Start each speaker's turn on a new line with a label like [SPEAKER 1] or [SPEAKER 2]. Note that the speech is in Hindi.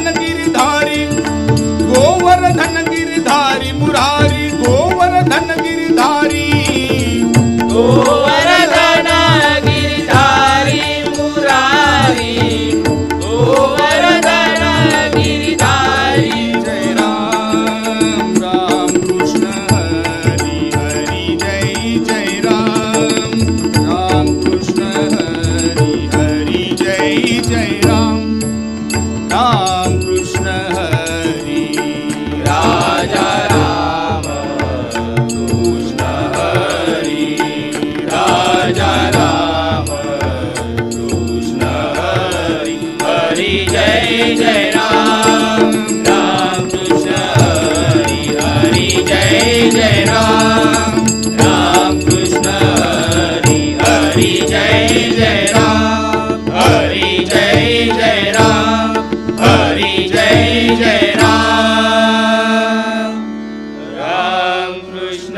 [SPEAKER 1] गोवर्धन गिरिधारी, गोवर्धन गिरिधारी मुरारी, गोवर्धन गिरिधारी,
[SPEAKER 2] गोवर्धन गिरिधारी मुरारी, गोवर्धन गिरिधारी।
[SPEAKER 1] जय राम राम कृष्ण हरि हरि, जय जय राम राम कृष्ण हरि हरि, जय जय राम राम कृष्ण हरि। राजा राम कृष्ण हरि, राजा राम कृष्ण हरि हरि, जय जय राम राम कृष्ण हरि हरि, जय जय राम राम कृष्ण हरि हरि, जय जय राम हरि, जय जय राम हरि, जय जय राम राम कृष्ण